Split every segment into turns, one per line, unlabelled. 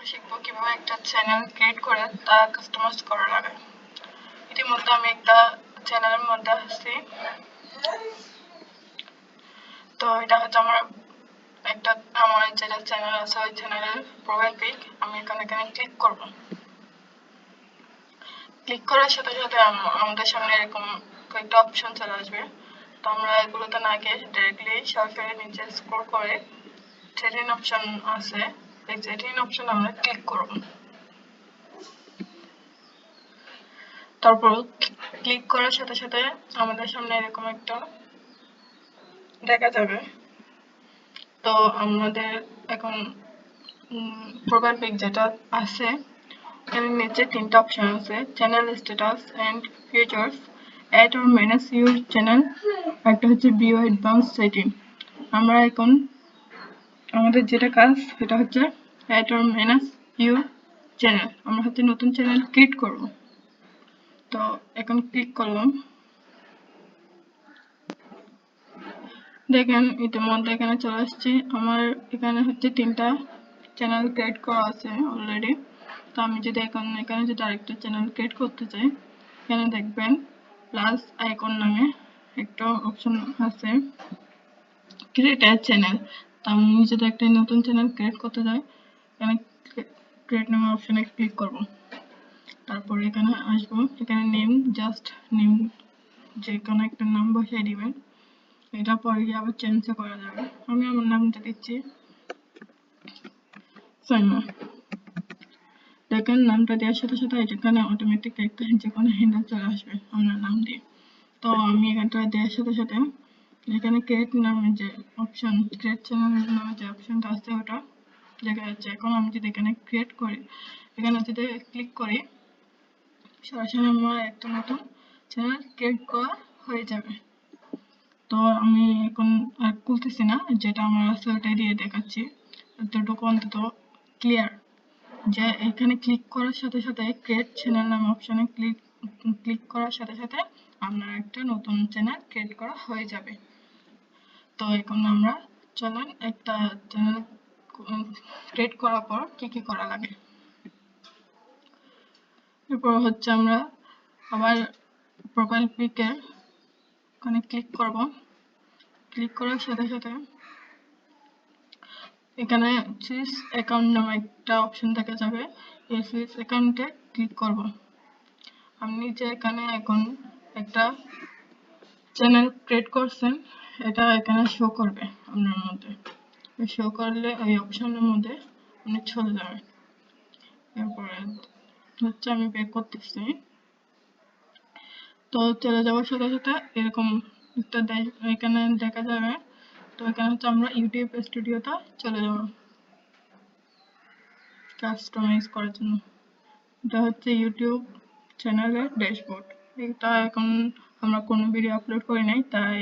আমরা শিখবো কিভাবে একটা চ্যানেল ক্রিয়েট করে তা কাস্টমাইজ করা লাগে। ইতিমধ্যে আমি একটা চ্যানেলের মধ্যে আসছি। তো এটা হচ্ছে আমার যেটা চ্যানেল আছে ওই চ্যানেলের প্রোফাইল পিক। আমি এখানে ক্লিক করব। ক্লিক করার সাথে সাথে আমাদের সামনে এরকম কয়েকটা অপশন চলে আসবে। তো আমরা এগুলোতে না গিয়ে ডাইরেক্টলি সরাসরি নিচে স্ক্রল করে সেটিং অপশন আছে, এই সেটিং অপশন আমরা ক্লিক করব। তারপর ক্লিক করার সাথে সাথে আমাদের সামনে এরকম একটা দেখা যাবে। তো আমাদের এখন প্রোফাইল পিক যেটা আছে এর নিচে তিনটা অপশন আছে, channel status and features, add or manage your channel, একটা হচ্ছে ভিউ অ্যাডভান্স সেটিং। আমরা এখন আমাদের যেটা কাজ সেটা হচ্ছে add or manage your channel. আমরা হচ্ছে নতুন চ্যানেল ক্রিয়েট করব। তো এখন ক্লিক করলাম। দেখেন ইতিমধ্যে এখানে চলে আসছে। আমার এখানে হচ্ছে তিনটা চ্যানেল ক্রিয়েট করা আছে অলরেডি। তো আমি যদি এখানে যদি আরেকটা চ্যানেল ক্রিয়েট করতে চাই, এখানে দেখবেন প্লাস আইকন নামে একটা অপশন আছে, ক্রিয়েট অ্যাড চ্যানেল। তো আমি যদি একটা নতুন চ্যানেল ক্রিয়েট করতে চাই, এখানে ক্রিয়েট নামের অপশনে ক্লিক করব। তারপর এখানে আসবো, এখানে নেম, জাস্ট নেম যে কোনো একটা নাম বসিয়ে দিবেন। এটা পরে গিয়ে আবার চেঞ্জ করা যাবে। আমি আমার নামটা দিচ্ছি সাইমা। দেখেন নামটা দেওয়ার সাথে সাথে এখানে অটোমেটিক একটা যে কোনো হ্যান্ডেল চলে আসবে আপনার নাম দিয়ে। তো আমি এখানটা দেওয়ার সাথে সাথে এখানে ক্রিয়েট নামে যে অপশন, ক্রিয়েট চ্যানেল নামে যে অপশনটা আছে ওটা দেখা যাচ্ছে। এখন আমি যদি এখানে ক্রিয়েট করি, এখানে যদি ক্লিক করি, সরাসরি আমার একটা নতুন চ্যানেল ক্রিয়েট করা হয়ে যাবে। তো আমি এখন আর খুলতেছি না, যেটা আমার আছে ওটাই দিয়ে দেখাচ্ছি। এতটুকু অন্তত ক্লিয়ার যে এখানে ক্লিক করার সাথে সাথে ক্রিয়েট চ্যানেল নামে অপশনে ক্লিক করার সাথে সাথে আপনার একটা নতুন চ্যানেল ক্রিয়েট করা হয়ে যাবে। তো এখন আমরা চলেন একটা চ্যানেল ক্রিয়েট করার পর কি কি করা লাগে। এরপর হচ্ছে আমরা আবার প্রোফাইল পিকের ওখানে ক্লিক করব। ক্লিক করার সাথে সাথে এখানে সুইচ অ্যাকাউন্ট নামে একটা অপশন দেখা যাবে, এই সুইচ অ্যাকাউন্টে ক্লিক করব। আপনি যে এখানে এখন একটা চ্যানেল ক্রিয়েট করছেন এটা এখানে শো করবে আপনার মধ্যে। শো করলে ওই অপশনের মধ্যে আপনি চলে যাবেন। এরপরে হচ্ছে আমি বের করতেছি। তো চলে যাওয়ার সাথে সাথে এরকম একটা এখানে দেখা যাবে। তো এখানে হচ্ছে আমরা ইউটিউব স্টুডিওতে চলে যাব কাস্টমাইজ করার জন্য। এটা হচ্ছে ইউটিউব চ্যানেলের ড্যাশবোর্ড। এটা এখন আমরা কোনো ভিডিও আপলোড করি নাই, তাই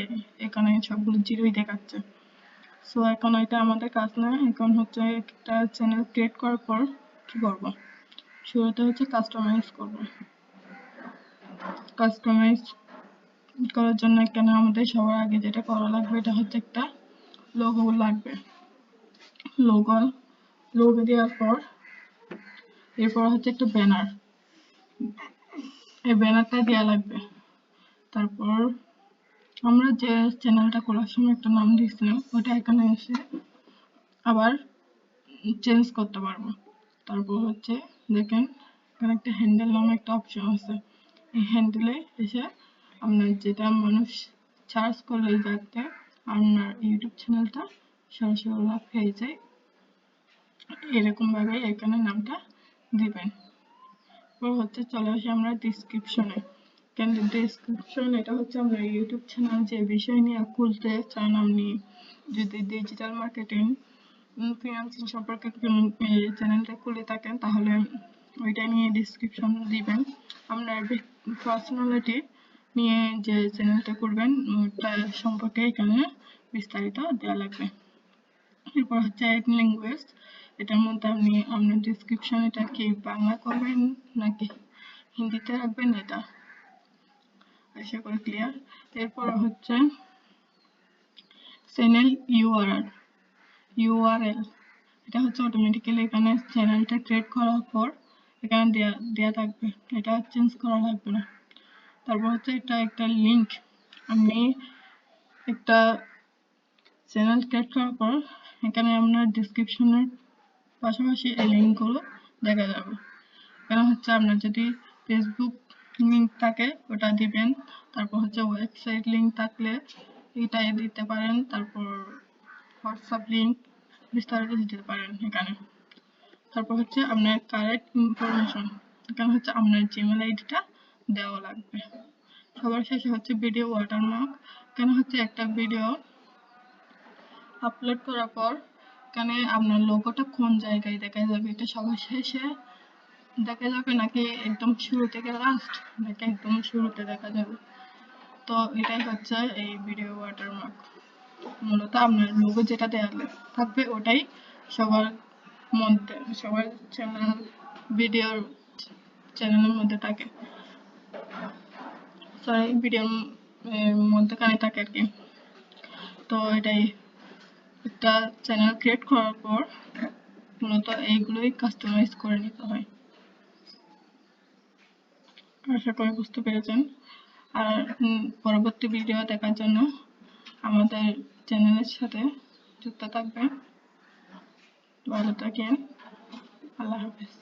এখানে সবগুলো জিরোই দেখাচ্ছে। সো এখন এটা আমাদের কাজ না। এখন হচ্ছে একটা চ্যানেল ক্রিয়েট করার পর কি করব, শুরুতে হচ্ছে কাস্টমাইজ করব। কাস্টমাইজ করার জন্য এখানে আমাদের সবার আগে যেটা করা লাগবে এটা হচ্ছে একটা লোগো লাগবে। লোগো দেওয়ার পর এরপর হচ্ছে একটা ব্যানার, এই ব্যানারটা দেওয়া লাগবে। তারপর আমরা যে চ্যানেলটা খোলার সময় একটা নাম দিয়েছিলাম ওটা এখানে এসে আবার চেঞ্জ করতে পারবো। তারপর হচ্ছে দেখেন এখানে একটা হ্যান্ডেল নামে একটা অপশন আছে, এই হ্যান্ডেলে এসে আপনার যেটা মানুষ সার্চ করলে যাতে আপনার ইউটিউব চ্যানেলটা সরাসরি পেয়ে যায়, এরকম ভাবে এখানে নামটা দিবেন। এরপর হচ্ছে চলে আসি আমরা ডিসক্রিপশনে। ডিসক্রিপশন এটা হচ্ছে আমরা ইউটিউব চ্যানেল যে বিষয় নিয়ে খুলতে চান, আপনি যদি ডিজিটাল মার্কেটিং ফিনান্সিং সম্পর্কে চ্যানেলটা খুলে থাকেন তাহলে ওইটা নিয়ে ডিসক্রিপশন দিবেন। আপনার পার্সোনালিটি নিয়ে যে চ্যানেলটা করবেন ওটা সম্পর্কে এখানে বিস্তারিত দেওয়া লাগবে। এরপর হচ্ছে অ্যাড ল্যাঙ্গুয়েজ, এটার মধ্যে আপনি আপনার ডিসক্রিপশন এটা কি বাংলা করবেন নাকি হিন্দিতে রাখবেন, এটা আশা করি ক্লিয়ার। এরপর হচ্ছে চ্যানেল ইউআরএল, এটা হচ্ছে অটোমেটিক্যালি এখানে চ্যানেলটা ক্রিয়েট করার পর এখানে দেয়া থাকবে, এটা চেঞ্জ করা লাগবে না। তারপর হচ্ছে এটা একটা লিঙ্ক, আপনি একটা চ্যানেল ক্রিয়েট করার পর এখানে আপনার ডিসক্রিপশনের পাশাপাশি এই লিঙ্কগুলো দেখা যাবে। এখানে হচ্ছে আপনার যদি ফেসবুক লিঙ্ক থাকে ওটা দিবেন, তারপর হচ্ছে ওয়েবসাইট লিঙ্ক থাকলে এটাই দিতে পারেন, তারপর হোয়াটসঅ্যাপ লিঙ্ক বিস্তারিত দিতে পারেন এখানে। তারপর হচ্ছে আপনার কারেক্ট ইনফরমেশন, এখানে হচ্ছে আপনার জিমেল আইডিটা দেওয়া লাগবে। সবার শেষে হচ্ছে ভিডিও ওয়াটারমার্ক, এখানে হচ্ছে একটা ভিডিও আপলোড করার পর এখানে আপনার লোগোটা কোন জায়গায় দেখা যাবে, এটা সবার শেষে দেখা যাবে নাকি একদম শুরু থেকে লাস্ট, নাকি একদম শুরুতে দেখা যাবে। তো এটাই হচ্ছে এই ভিডিও ওয়াটারমার্ক। মূলত আপনার লোগো যেটা দেওয়া থাকবে ওটাই সবার মধ্যে, সবার ভিডিওর চ্যানেলের মধ্যে থাকে, সরি ভিডিওর মধ্যেখানে থাকে আর কি। তো এটাই একটা চ্যানেল ক্রিয়েট করার পর মূলত এইগুলোই কাস্টমাইজ করে নিতে হয়। আশা করি বুঝতে পেরেছেন। আর পরবর্তী ভিডিও দেখার জন্য আমাদের চ্যানেলের সাথে যুক্ত থাকবেন। ভালো থাকেন, আল্লাহ হাফেজ।